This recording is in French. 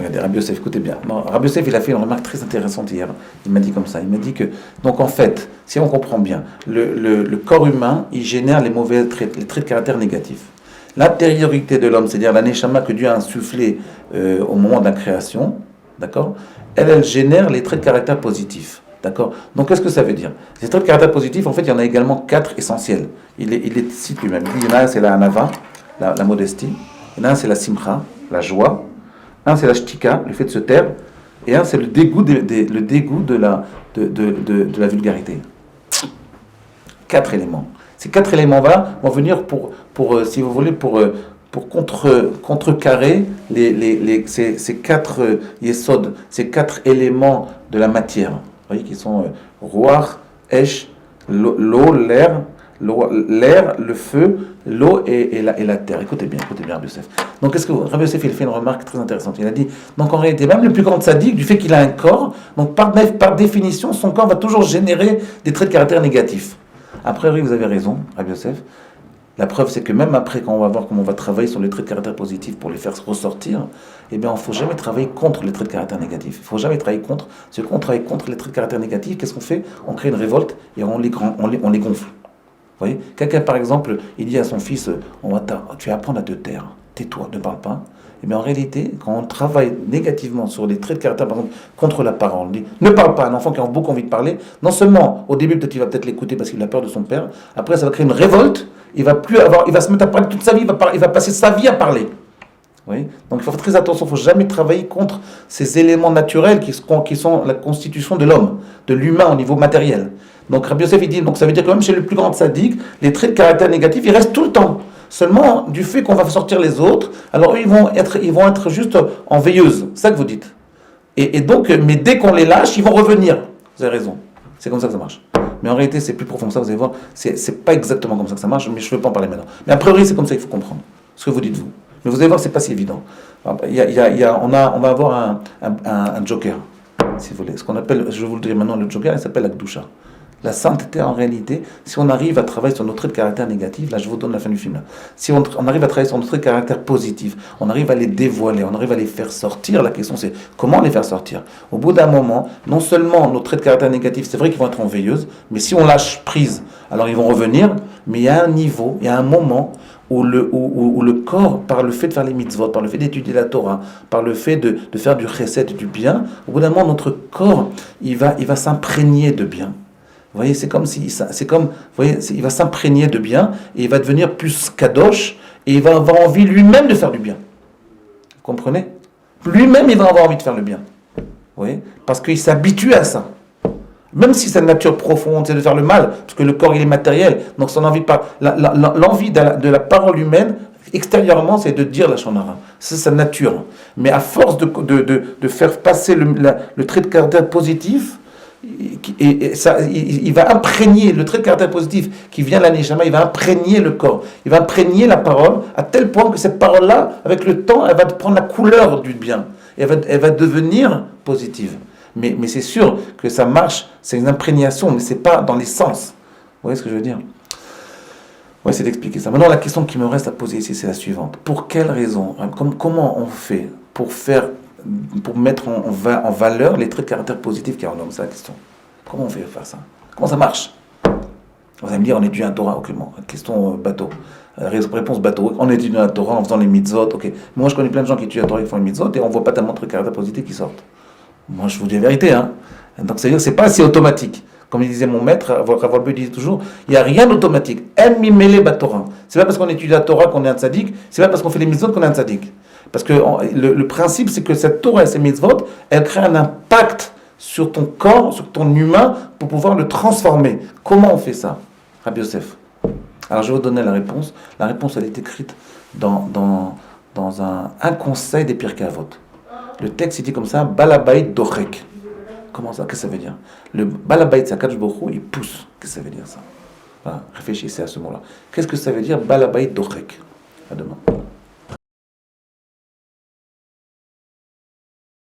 Regardez, Rabbi Yosef, écoutez bien. Non, Rabbi Yosef, il a fait une remarque très intéressante hier. Il m'a dit comme ça. Il m'a dit que, donc en fait, si on comprend bien, le corps humain, il génère les mauvais traits, les traits de caractère négatifs. L'intériorité de l'homme, c'est-à-dire la neshama que Dieu a insufflé au moment de la création, d'accord, elle génère les traits de caractère positifs. D'accord. Donc, qu'est-ce que ça veut dire? Ces traits de caractère positifs, en fait, il y en a également 4 essentiels. Il les cite lui-même. Il y en a un, c'est la hanava, la modestie. Il y en a un, c'est la simcha, la joie. Un, c'est la shtika, le fait de se taire. Et un, c'est le dégoût de la vulgarité. 4 éléments. Ces 4 éléments-là vont venir pour si vous voulez, pour contrecarrer ces 4 yesod, ces 4 éléments de la matière. Vous voyez, qui sont roar, esh, l'eau, l'air, le feu, l'eau et la terre. Écoutez bien, Rabbi Yosef. Donc, qu'est-ce que Rabbi Yosef, il fait une remarque très intéressante. Il a dit, donc en réalité, même le plus grand sadique, du fait qu'il a un corps, donc par définition, son corps va toujours générer des traits de caractère négatifs. Après, oui, vous avez raison, Rabbi Yosef. La preuve, c'est que même après, quand on va voir comment on va travailler sur les traits de caractère positifs pour les faire ressortir, eh bien, il ne faut jamais travailler contre les traits de caractère négatifs. Il ne faut jamais travailler contre. Parce que quand on travaille contre les traits de caractère négatifs, qu'est-ce qu'on fait? On crée une révolte et on les gonfle. Vous voyez? Quelqu'un, par exemple, il dit à son fils, tu vas apprendre à te taire. Tais-toi, ne parle pas. Et bien en réalité, quand on travaille négativement sur les traits de caractère, par exemple, contre la parole, on dit ne parle pas, un enfant qui a beaucoup envie de parler, non seulement au début peut-être il va l'écouter parce qu'il a peur de son père, après ça va créer une révolte, il va se mettre à parler toute sa vie, il va passer sa vie à parler. Oui. Donc il faut faire très attention, il ne faut jamais travailler contre ces éléments naturels qui sont la constitution de l'homme, de l'humain au niveau matériel. Donc Rabbi Yosef il dit, donc ça veut dire que même chez le plus grand sadique, les traits de caractère négatifs, ils restent tout le temps. Seulement, du fait qu'on va sortir les autres, alors eux, ils vont être juste en veilleuse. C'est ça que vous dites. Et donc, mais dès qu'on les lâche, ils vont revenir. Vous avez raison. C'est comme ça que ça marche. Mais en réalité, c'est plus profond que ça, vous allez voir. C'est pas exactement comme ça que ça marche, mais je ne veux pas en parler maintenant. Mais a priori, c'est comme ça qu'il faut comprendre. Ce que vous dites, vous. Mais vous allez voir, c'est pas si évident. On va avoir un joker, si vous voulez. Ce qu'on appelle, je vous le dirai maintenant, le joker, il s'appelle la Kedusha. La sainteté, en réalité, si on arrive à travailler sur nos traits de caractère négatifs, là je vous donne la fin du film, là. Si on arrive à travailler sur nos traits de caractère positifs, on arrive à les dévoiler, on arrive à les faire sortir, la question c'est comment les faire sortir. Au bout d'un moment, non seulement nos traits de caractère négatifs, c'est vrai qu'ils vont être en veilleuse, mais si on lâche prise, alors ils vont revenir, mais il y a un niveau, il y a un moment où le corps, par le fait de faire les mitzvot, par le fait d'étudier la Torah, par le fait de faire du chesed, du bien, au bout d'un moment, notre corps, il va s'imprégner de bien. Vous voyez, il va s'imprégner de bien et il va devenir plus kadosh et il va avoir envie lui-même de faire du bien. Vous comprenez? Lui-même, il va avoir envie de faire le bien. Vous voyez? Parce qu'il s'habitue à ça. Même si sa nature profonde, c'est de faire le mal, parce que le corps, il est matériel. Donc, son envie l'envie de la parole humaine, extérieurement, c'est de dire la shonara. C'est sa nature. Mais à force de faire passer le trait de caractère positif, il va imprégner le trait de caractère positif qui vient de la neshama, il va imprégner le corps, il va imprégner la parole à tel point que cette parole-là, avec le temps, elle va prendre la couleur du bien, elle va devenir positive. Mais c'est sûr que ça marche, c'est une imprégnation, mais c'est pas dans les sens. Vous voyez ce que je veux dire? On va essayer d'expliquer ça. Maintenant, la question qui me reste à poser ici, c'est la suivante. Pour quelle raison, comment on fait pour mettre en valeur les traits de caractère positifs qu'il y a en homme? C'est la question. Comment on fait faire ça? Comment ça marche? Vous allez me dire, on étudie un Torah, ok, bon, question bateau. Réponse bateau, on étudie un Torah en faisant les mitzvot, ok. Moi, je connais plein de gens qui étudient un Torah, qui font les mitzvot, et on ne voit pas tellement de traits de caractère positifs qui sortent. Moi, je vous dis la vérité, hein. Donc, c'est-à-dire que ce n'est pas assez automatique. Comme il disait mon maître, Rav disait toujours, il n'y a rien d'automatique. C'est pas parce qu'on étudie la Torah qu'on est un tzaddik, c'est pas parce qu'on fait les mitzvot qu'on est un tzaddik. Parce que le principe, c'est que cette Torah et ces mitzvot, elles créent un impact sur ton corps, sur ton humain, pour pouvoir le transformer. Comment on fait ça, Rabbi Yosef? Alors, je vais vous donner la réponse. La réponse, elle est écrite dans un conseil des Pirkei Avot. Le texte, il dit comme ça, Balabait Dorek. Comment ça? Qu'est-ce que ça veut dire? Le Balabait, c'est Akadosh Baruch Hu, il pousse. Qu'est-ce que ça veut dire ça? Voilà, réfléchissez à ce mot-là. Qu'est-ce que ça veut dire Balabait Dorek? À demain.